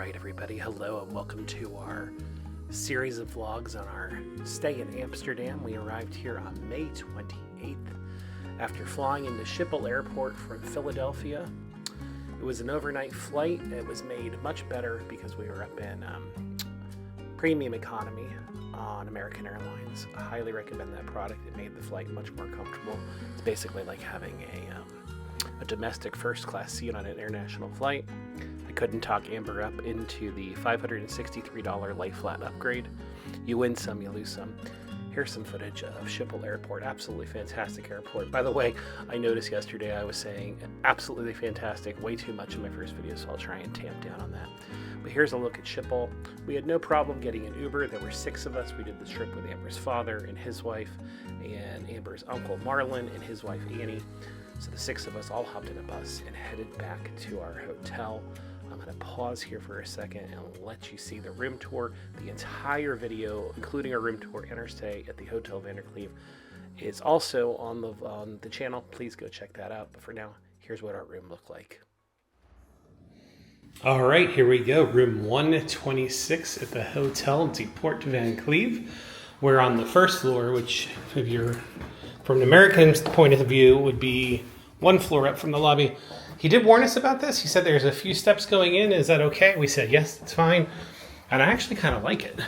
right, everybody, hello and welcome to our series of vlogs on our stay in Amsterdam. We arrived here on May 28th after flying into Schiphol Airport from Philadelphia. It was an overnight flight. It was made much better because we were up in premium economy on American Airlines. I highly recommend that product. It made the flight much more comfortable. It's basically like having a domestic first class seat on an international flight. I couldn't talk Amber up into the $563 lie flat upgrade. You win some, you lose some. Here's some footage of Schiphol Airport. Absolutely fantastic airport. By the way, I noticed yesterday I was saying absolutely fantastic way too much in my first video, so I'll try and tamp down on that. But here's a look at Schiphol. We had no problem getting an Uber. There were 6 of us. We did the trip with Amber's father and his wife, and Amber's uncle Marlon and his wife Annie. So the 6 of us all hopped in a bus and headed back to our hotel. I'm going to pause here for a second and let you see the room tour. The entire video, including our room tour and our stay at the Hotel Van der Kleef, is also on the channel. Please go check that out. But for now, here's what our room looked like. All right, here we go. Room 126 at the Hotel Van der Kleef. We're on the first floor, which, if you're from an American point of view, would be one floor up from the lobby. He did warn us about this. He said there's a few steps going in. Is that okay? We said, yes, it's fine. And I actually kind of like it,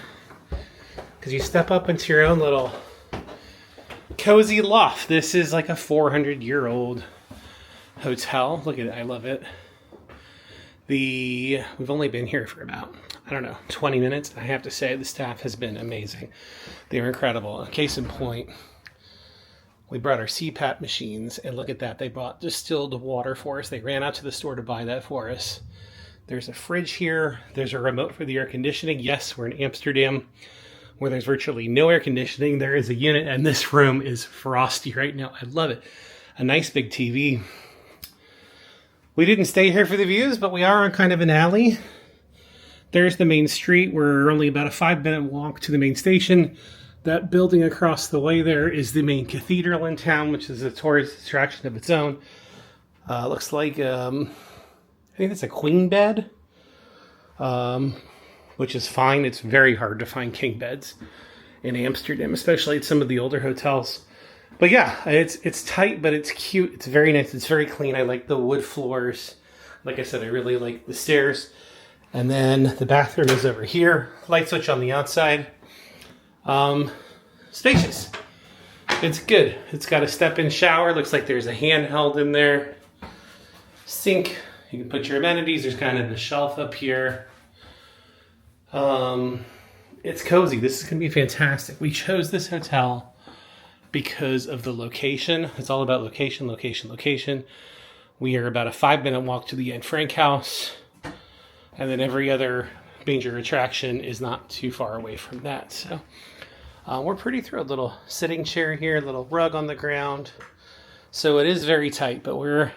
because you step up into your own little cozy loft. This is like a 400-year-old hotel. Look at it. I love it. We've only been here for about, 20 minutes. I have to say the staff has been amazing. They're incredible. A case in point, we brought our CPAP machines, and look at that. They bought distilled water for us. They ran out to the store to buy that for us. There's a fridge here. There's a remote for the air conditioning. Yes, we're in Amsterdam, where there's virtually no air conditioning. There is a unit, and this room is frosty right now. I love it. A nice big TV. We didn't stay here for the views, but we are on kind of an alley. There's the main street. We're only about a 5-minute walk to the main station. That building across the way there is the main cathedral in town, which is a tourist attraction of its own. Looks like, I think it's a queen bed, which is fine. It's very hard to find king beds in Amsterdam, especially at some of the older hotels. But yeah, it's tight, but it's cute. It's very nice. It's very clean. I like the wood floors. Like I said, I really like the stairs. And then the bathroom is over here. Light switch on the outside. Spacious. It's good. It's got a step-in shower. Looks like there's a handheld in there. Sink. You can put your amenities. There's kind of a shelf up here. It's cozy. This is going to be fantastic. We chose this hotel because of the location. It's all about location, location, location. We are about a 5-minute walk to the Anne Frank House. And then every other major attraction is not too far away from that. So we're pretty thrilled. Little sitting chair here, little rug on the ground. So it is very tight, but we're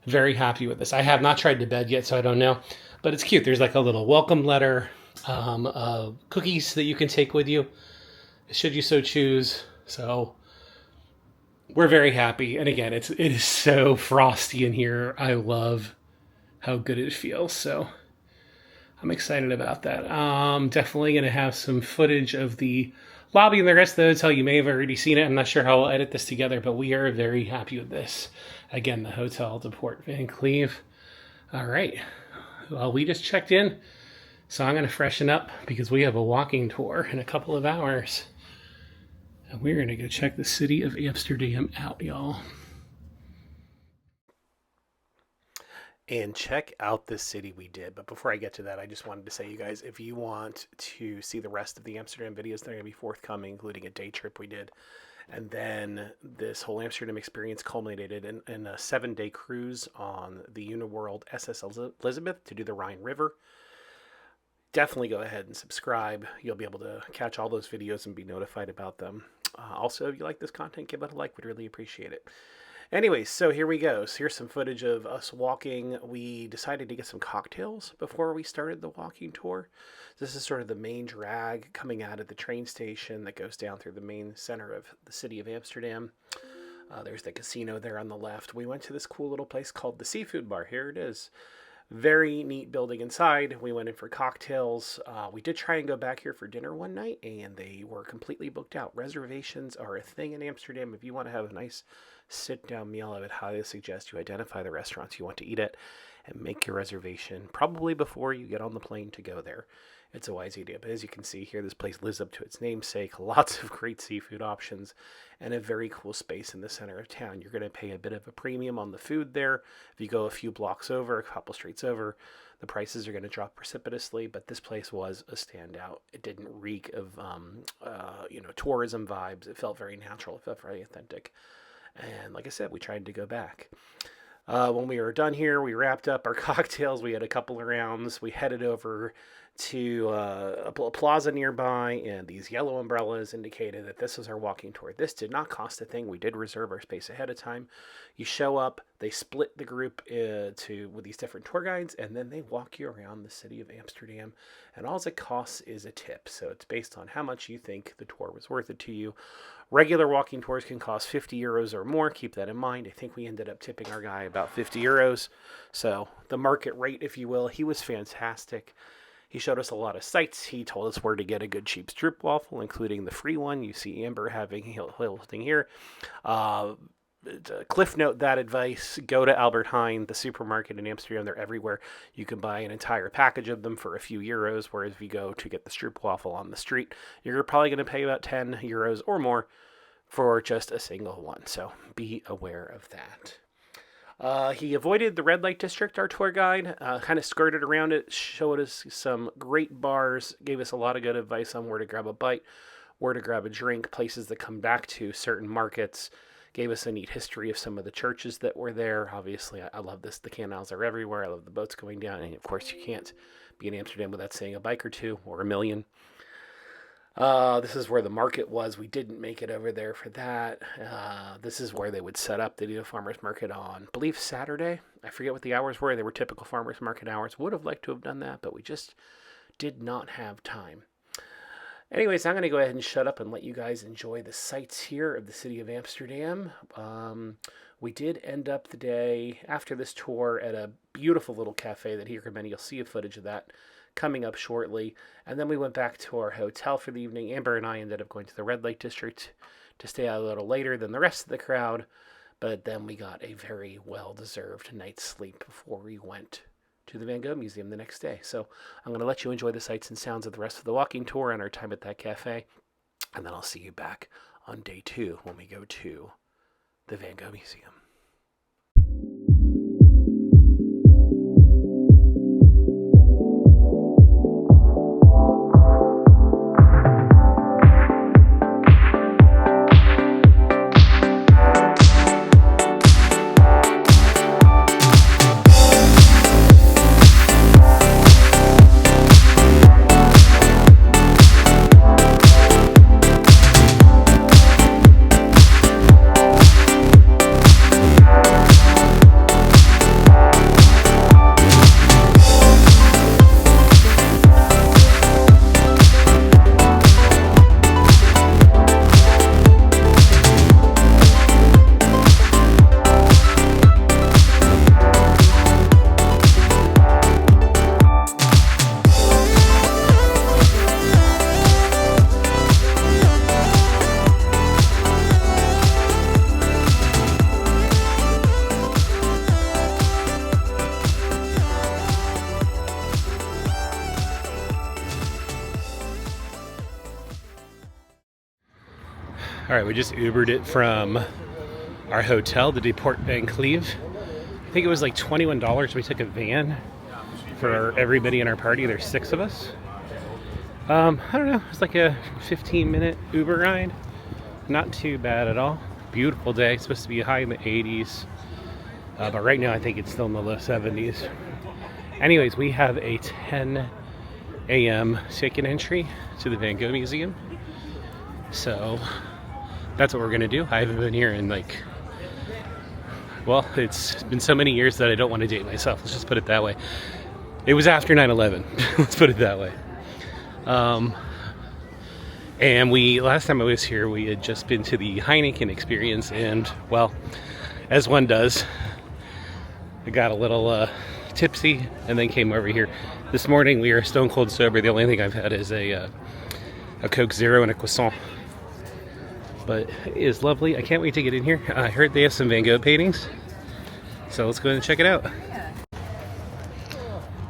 very happy with this. I have not tried the bed yet, so I don't know. But it's cute. There's like a little welcome letter, cookies that you can take with you, should you so choose. So we're very happy. And again, it is so frosty in here. I love how good it feels. So I'm excited about that. Definitely going to have some footage of the lobby and the rest of the hotel. You may have already seen it. I'm not sure how I'll edit this together, but we are very happy with this. Again, the Hotel de Van Kleef. All right. Well, we just checked in, so I'm going to freshen up because we have a walking tour in a couple of hours. And we're going to go check the city of Amsterdam out, y'all. And check out this city we did. But before I get to that, I just wanted to say, you guys, if you want to see the rest of the Amsterdam videos, they're going to be forthcoming, including a day trip we did. And then this whole Amsterdam experience culminated in a 7-day cruise on the Uniworld SS Elizabeth to do the Rhine River. Definitely go ahead and subscribe. You'll be able to catch all those videos and be notified about them. Also, if you like this content, give it a like. We'd really appreciate it. Anyways, so here we go. So here's some footage of us walking. We decided to get some cocktails before we started the walking tour. This is sort of the main drag coming out of the train station that goes down through the main center of the city of Amsterdam. There's the casino there on the left. We went to this cool little place called the Seafood Bar. Here it is. Very neat building inside. We went in for cocktails. We did try and go back here for dinner one night, and they were completely booked out. Reservations are a thing in Amsterdam. If you want to have a nice sit-down meal, I would highly suggest you identify the restaurants you want to eat at and make your reservation probably before you get on the plane to go there. It's a wise idea. But as you can see here, this place lives up to its namesake. Lots of great seafood options and a very cool space in the center of town. You're going to pay a bit of a premium on the food there. If you go a few blocks over, a couple streets over, the prices are going to drop precipitously. But this place was a standout. It didn't reek of tourism vibes. It felt very natural. It felt very authentic. And like I said, we tried to go back. When we were done here, we wrapped up our cocktails. We had a couple of rounds. We headed over to a plaza nearby, and these yellow umbrellas indicated that this was our walking tour. This did not cost a thing. We did reserve our space ahead of time. You show up, they split the group with these different tour guides, and then they walk you around the city of Amsterdam, and all it costs is a tip. So it's based on how much you think the tour was worth it to you. Regular walking tours can cost 50 euros or more. Keep that in mind. I think we ended up tipping our guy about 50 euros. So the market rate, if you will. He was fantastic. He showed us a lot of sites. He told us where to get a good cheap stroopwafel, including the free one. You see Amber having holding here. Cliff note that advice. Go to Albert Heijn, the supermarket in Amsterdam. They're everywhere. You can buy an entire package of them for a few euros, whereas if you go to get the stroopwafel on the street, you're probably going to pay about 10 euros or more for just a single one. So be aware of that. He avoided the red light district, our tour guide, kind of skirted around it, showed us some great bars, gave us a lot of good advice on where to grab a bite, where to grab a drink, places to come back to, certain markets, gave us a neat history of some of the churches that were there. Obviously, I love this. The canals are everywhere. I love the boats going down. And of course, you can't be in Amsterdam without seeing a bike or two or a million. This is where the market was. We didn't make it over there for that. This is where they would set up. They do a farmer's market on, I believe, Saturday. I forget what the hours were. They were typical farmer's market hours. Would have liked to have done that, but we just did not have time. Anyways, I'm going to go ahead and shut up and let you guys enjoy the sights here of the city of Amsterdam. We did end up the day after this tour at a beautiful little cafe that he recommended. You'll see a footage of that coming up shortly. And then we went back to our hotel for the evening. Amber and I ended up going to the red light district to stay out a little later than the rest of the crowd. But then we got a very well-deserved night's sleep before we went to the Van Gogh Museum the next day. So I'm going to let you enjoy the sights and sounds of the rest of the walking tour and our time at that cafe. And then I'll see you back on day 2 when we go to the Van Gogh Museum. All right, we just Ubered it from our hotel, the Deport Van Cleve. I think it was like $21. We took a van for everybody in our party. There's 6 of us. I don't know, it's like a 15-minute Uber ride. Not too bad at all. Beautiful day. It's supposed to be high in the 80s. But right now I think it's still in the low 70s. Anyways, we have a 10 a.m. ticket entry to the Van Gogh Museum. So that's what we're gonna do. I haven't been here in it's been so many years that I don't want to date myself. Let's just put it that way. It was after 9/11. Let's put it that way. And last time I was here, we had just been to the Heineken experience, and well, as one does, I got a little tipsy and then came over here. This morning we are stone cold sober. The only thing I've had is a Coke Zero and a croissant. But it is lovely. I can't wait to get in here. I heard they have some Van Gogh paintings, so let's go ahead and check it out.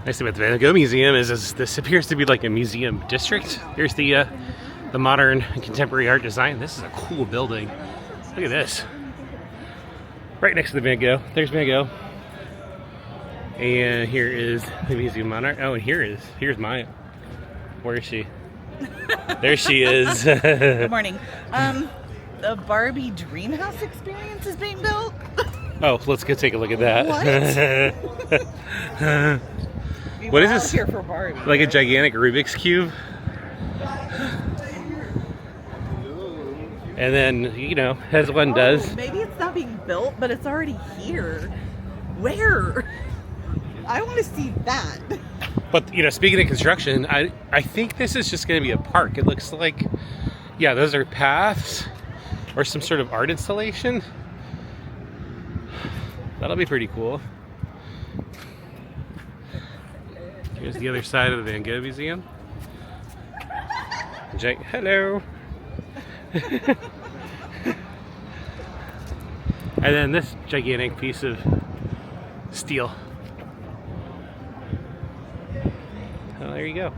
Nice thing about the Van Gogh Museum is this appears to be like a museum district. Here's the modern and contemporary art design. This is a cool building. Look at this. Right next to the Van Gogh. There's Van Gogh. And here is the Museum of Art. Oh, and here's Maya. Where is she? There she is. Good morning. The Barbie Dreamhouse experience is being built. Oh, let's go take a look at that. What? What is this? Here for Barbie. Like a gigantic Rubik's Cube? And then, you know, as one does. Maybe it's not being built, but it's already here. Where? I want to see that. But, you know, speaking of construction, I think this is just going to be a park. It looks like, yeah, those are paths or some sort of art installation. That'll be pretty cool. Here's the other side of the Van Gogh Museum. Jake, hello. And then this gigantic piece of steel. Oh, there you go.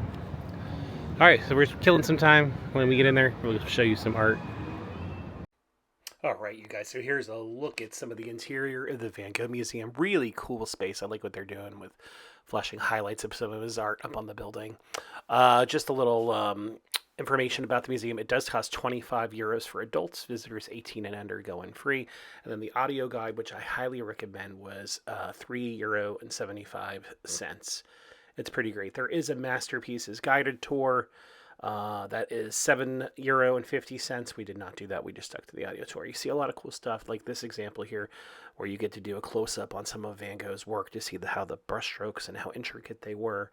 Alright, so we're killing some time. When we get in there, we'll show you some art. Alright, you guys, so here's a look at some of the interior of the Van Gogh Museum. Really cool space. I like what they're doing with flashing highlights of some of his art up on the building. Just a little information about the museum. It does cost 25 euros for adults. Visitors 18 and under go in free. And then the audio guide, which I highly recommend, was €3.75. It's pretty great. There is a Masterpieces guided tour that is €7.50. We did not do that. We just stuck to the audio tour. You see a lot of cool stuff like this example here where you get to do a close-up on some of Van Gogh's work to see how the brushstrokes and how intricate they were.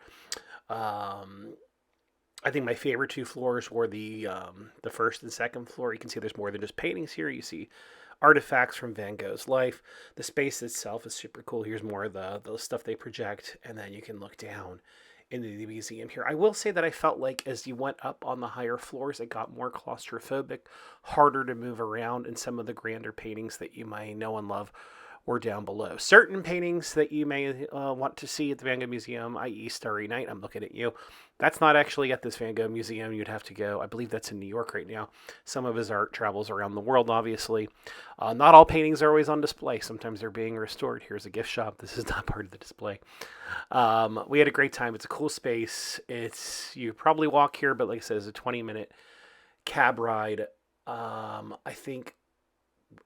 I think my favorite two floors were the first and second floor. You can see there's more than just paintings here. You see artifacts from Van Gogh's life. The space itself is super cool. Here's more of the stuff they project, and then you can look down into the museum here. I will say that I felt like as you went up on the higher floors, it got more claustrophobic, harder to move around, and some of the grander paintings that you might know and love were down below. Certain paintings that you may want to see at the Van Gogh Museum, i.e. Starry Night, I'm looking at you, that's not actually at this Van Gogh Museum. You'd have to go, I believe that's in New York right now. Some of his art travels around the world, obviously. Not all paintings are always on display. Sometimes they're being restored. Here's a gift shop. This is not part of the display. We had a great time. It's a cool space. You probably walk here, but like I said, it's a 20-minute cab ride. I think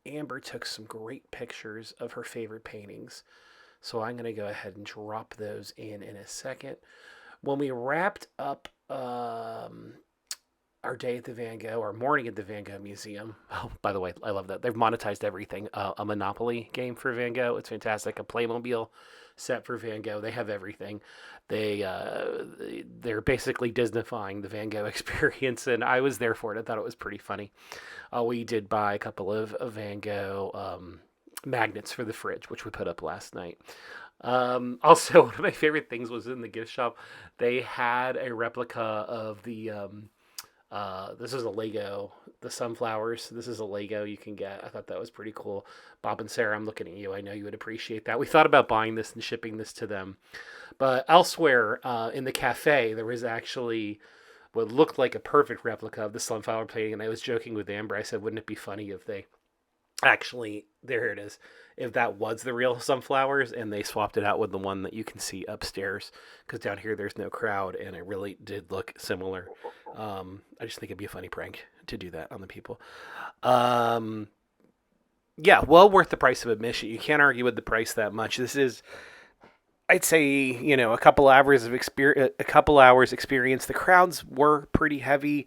Amber took some great pictures of her favorite paintings, so I'm going to go ahead and drop those in a second. When we wrapped up our day at the Van Gogh, or morning at the Van Gogh Museum, oh, by the way, I love that. They've monetized everything. A Monopoly game for Van Gogh. It's fantastic. A Playmobil set for Van Gogh. They have everything. They're basically Disneyfying the Van Gogh experience, and I was there for it. I thought it was pretty funny. We did buy a couple of Van Gogh magnets for the fridge, which we put up last night. Also, one of my favorite things was in the gift shop. They had a replica of the this is a Lego, the sunflowers. This is a Lego you can get. I thought that was pretty cool. Bob and Sarah, I'm looking at you. I know you would appreciate that. We thought about buying this and shipping this to them. But elsewhere in the cafe, there was actually what looked like a perfect replica of the sunflower painting. And I was joking with Amber. I said, wouldn't it be funny if they actually, there it is, if that was the real sunflowers and they swapped it out with the one that you can see upstairs, because down here there's no crowd and it really did look similar. I just think it'd be a funny prank to do that on the people. Yeah, well worth the price of admission. You can't argue with the price that much. This is, I'd say, a couple hours experience. The crowds were pretty heavy.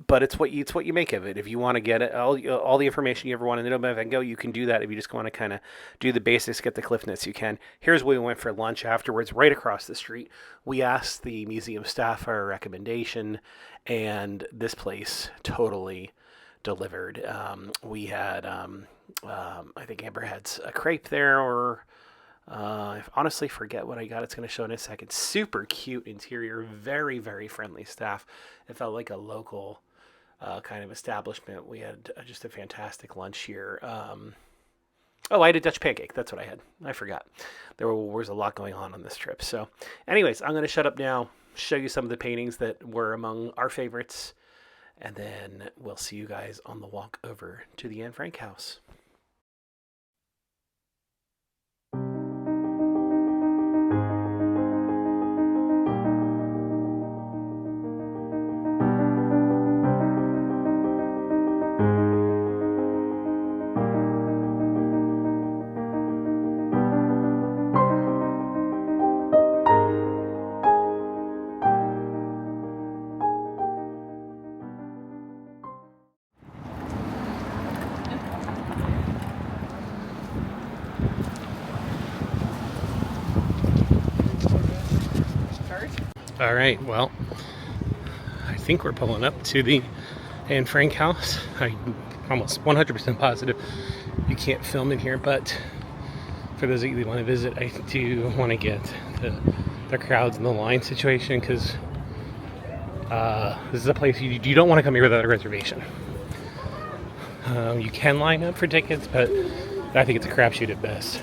But it's what you make of it. If you want to get it, all the information you ever want to know about Van Gogh, you can do that. If you just want to kind of do the basics, get the cliff notes, you can. Here's where we went for lunch afterwards, right across the street. We asked the museum staff for a recommendation, and this place totally delivered. We had, I think Amber had a crepe there, or I honestly forget what I got. It's going to show in a second. Super cute interior, very, very friendly staff. It felt like a local kind of establishment. We had just a fantastic lunch here. Oh, I had a Dutch pancake. That's what I had. I forgot. There was a lot going on this trip. So, anyways, I'm going to shut up now, show you some of the paintings that were among our favorites, and then we'll see you guys on the walk over to the Anne Frank house. All right, well, I think we're pulling up to the Anne Frank house. I'm almost 100% positive you can't film in here, but for those of you that want to visit, I do want to get the crowds and the line situation, because this is a place you don't want to come here without a reservation. You can line up for tickets, but I think it's a crapshoot at best.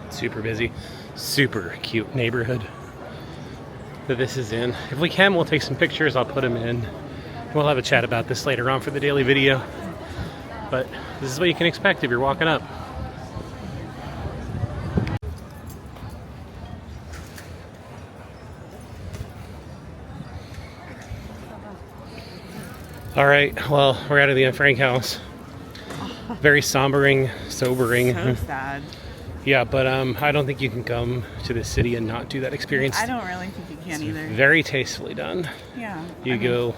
Super busy, super cute neighborhood that this is in. If we can, we'll take some pictures. I'll put them in. We'll have a chat about this later on for the daily video. But this is what you can expect if you're walking up. All right, well, we're out of the Anne Frank house. Very sobering. So sad. Yeah, but I don't think you can come to the city and not do that experience. I don't really think you can either. Very tastefully done. Yeah. I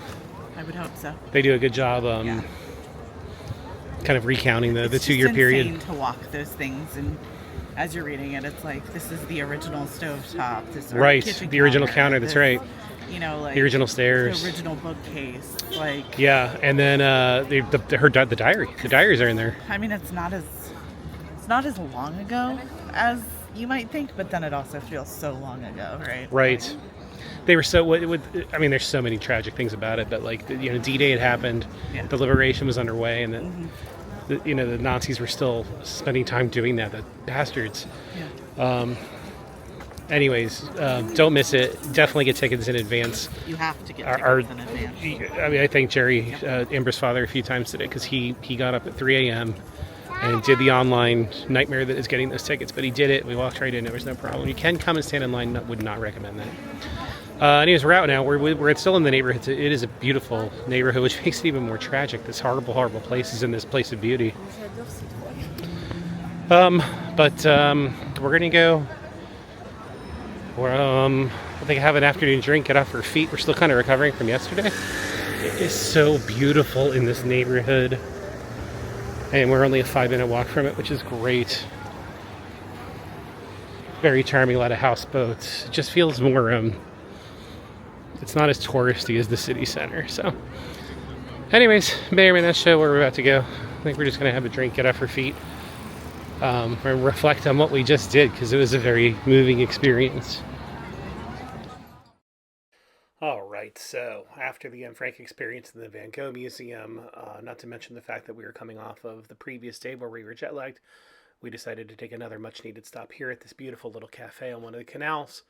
would hope so. They do a good job kind of recounting the 2-year period. It's insane to walk those things, and as you're reading it, it's like, this is the original stovetop. Right, the original counter, that's right. You know, like the original stairs, the original bookcase, like, yeah, and then the diary. The diaries are in there. I mean, it's not as long ago as you might think, but then it also feels so long ago, right? Right. They were so. I mean, there's so many tragic things about it, but like, D-Day had happened, the liberation was underway, and then the Nazis were still spending time doing that. The bastards. Yeah. Anyways, don't miss it. Definitely get tickets in advance. You have to get tickets in advance. I mean, I thanked Jerry, Amber's father, a few times today, because he got up at 3 a.m. and did the online nightmare that is getting those tickets. But he did it. We walked right in. There was no problem. You can come and stand in line. Would not recommend that. Anyways, we're out now. We're still in the neighborhood. It is a beautiful neighborhood, which makes it even more tragic. This horrible, horrible place is in this place of beauty. But we're going to go... I think I have an afternoon drink, get off our feet. We're still kind of recovering from yesterday. It is so beautiful in this neighborhood. And we're only a 5-minute walk from it, which is great. Very charming, a lot of houseboats. It just feels more, it's not as touristy as the city center. So, anyways, may or may not show where we're about to go. I think we're just going to have a drink, get off our feet, and reflect on what we just did, because it was a very moving experience. All right, so after the Anne Frank experience in the Van Gogh Museum, not to mention the fact that we were coming off of the previous day where we were jet lagged, we decided to take another much needed stop here at this beautiful little cafe on one of the canals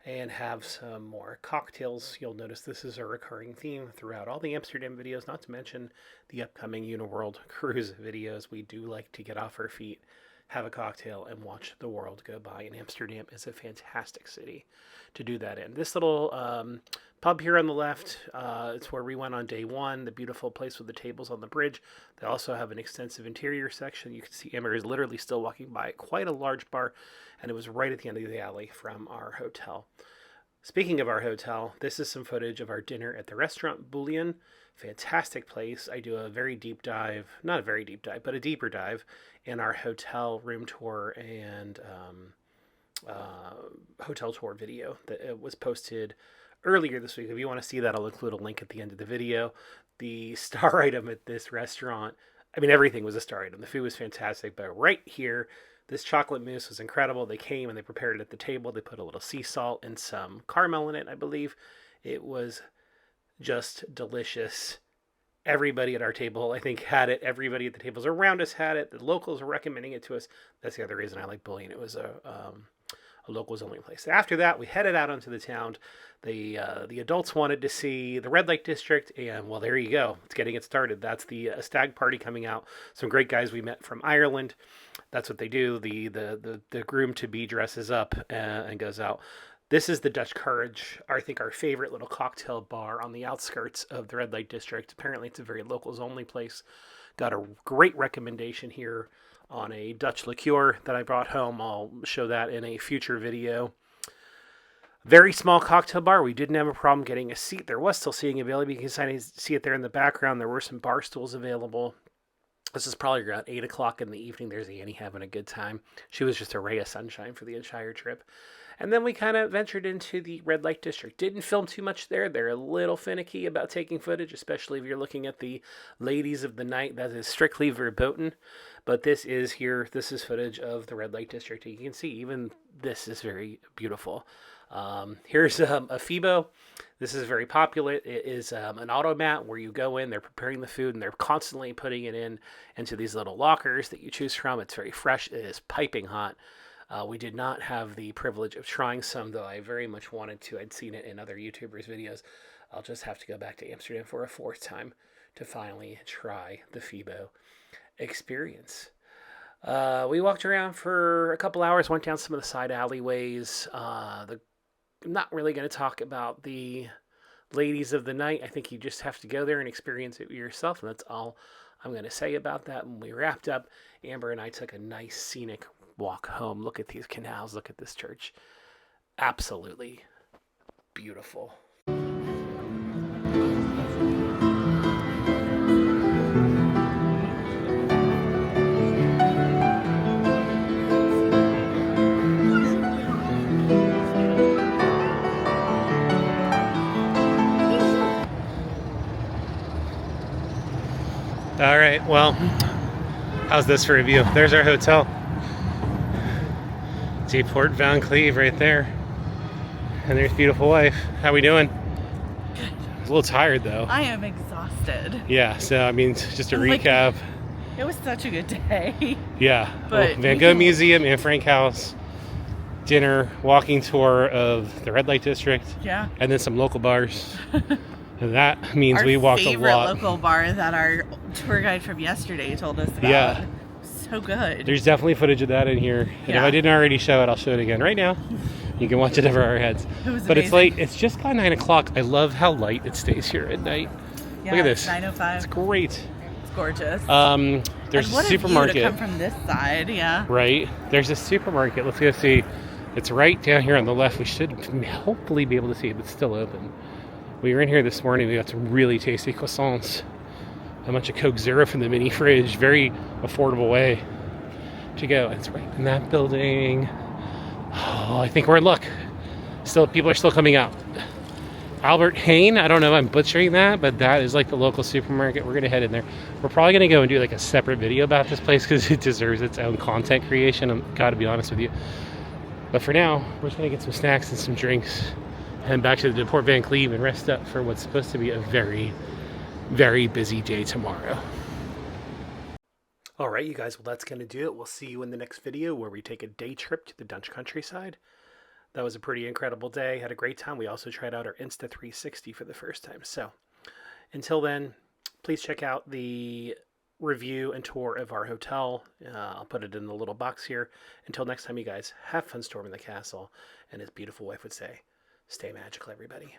and have some more cocktails. You'll notice this is a recurring theme throughout all the Amsterdam videos, not to mention the upcoming Uniworld cruise videos. We do like to get off our feet, have a cocktail, and watch the world go by. And Amsterdam is a fantastic city to do that in. This little pub here on the left, it's where we went on day one, the beautiful place with the tables on the bridge. They also have an extensive interior section. You can see Amber is literally still walking by quite a large bar, and it was right at the end of the alley from our hotel. Speaking of our hotel, this is some footage of our dinner at the restaurant Bouillon. Fantastic place. I do a very deep dive, not a very deep dive, but a deeper dive in our hotel room tour and hotel tour video that it was posted earlier this week. If you want to see that, I'll include a link at the end of the video. The star item at this restaurant, I mean, everything was a star item. The food was fantastic, but right here, this chocolate mousse was incredible. They came and they prepared it at the table. They put a little sea salt and some caramel in it, I believe. It was just delicious. Everybody at our table, I think, had it. Everybody at the tables around us had it. The locals were recommending it to us. That's the other reason I like Bullion. It was a locals only place. After that, we headed out onto the town. The adults wanted to see the red light district, and well, there you go. It's getting it started. That's the stag party coming out. Some great guys we met from Ireland. That's what they do. The groom to be dresses up and goes out. This is the Dutch Courage, I think our favorite little cocktail bar on the outskirts of the red light district. Apparently, it's a very locals only place. Got a great recommendation here on a Dutch liqueur that I brought home. I'll show that in a future video. Very small cocktail bar. We didn't have a problem getting a seat. There was still seating available. You can see it there in the background. There were some bar stools available. This is probably around 8 o'clock in the evening. There's Annie having a good time. She was just a ray of sunshine for the entire trip. And then we kind of ventured into the red light district. Didn't film too much there. They're a little finicky about taking footage, especially if you're looking at the ladies of the night. That is strictly verboten. But this is footage of the red light district. You can see even this is very beautiful. Here's a FIBO. This is very popular. It is an automat where you go in, they're preparing the food, and they're constantly putting it into these little lockers that you choose from. It's very fresh. It is piping hot. We did not have the privilege of trying some, though I very much wanted to. I'd seen it in other YouTubers' videos. I'll just have to go back to Amsterdam for a fourth time to finally try the FIBO experience. We walked around for a couple hours, went down some of the side alleyways. I'm not really going to talk about the ladies of the night. I think you just have to go there and experience it yourself, and that's all I'm going to say about that. When we wrapped up, Amber and I took a nice scenic walk home. Look at these canals. Look at this church. Absolutely beautiful. All right, well, how's this for a view? There's our hotel. Port Van Cleve right there. And there's beautiful wife. How we doing? Good. A little tired though. I am exhausted. Yeah, so I mean, just a recap. It was such a good day. Yeah, But Van Gogh Museum, Anne Frank House, dinner, walking tour of the red light district. Yeah. And then some local bars. And that means we walked a lot. Our favorite local bar that our tour guide from yesterday told us about. Yeah. So good. There's definitely footage of that in here. And if I didn't already show it, I'll show it again right now. You can watch it over our heads. But it's late. It's just got 9 o'clock. I love how light it stays here at night. Yeah, look at this. 9:05. It's great. It's gorgeous. There's a supermarket. To come from this side, yeah. Right. There's a supermarket. Let's go see. It's right down here on the left. We should hopefully be able to see it, but it's still open. We were in here this morning. We got some really tasty croissants. A bunch of Coke Zero from the mini fridge. Very affordable way to go. It's right in that building. Oh, I think we're in luck. People are still coming out. Albert Heijn, I don't know if I'm butchering that, but that is like the local supermarket. We're going to head in there. We're probably going to go and do like a separate video about this place because it deserves its own content creation. I've got to be honest with you. But for now, we're just going to get some snacks and some drinks. Head back to the Port Van Cleve and rest up for what's supposed to be a very, very busy day tomorrow. All right, you guys, well, that's going to do it. We'll see you in the next video where we take a day trip to the Dutch countryside. That was a pretty incredible day. Had a great time. We also tried out our Insta360 for the first time. So until then, please check out the review and tour of our hotel. I'll put it in the little box here. Until next time, you guys, have fun storming the castle. And as beautiful wife would say, stay magical, everybody.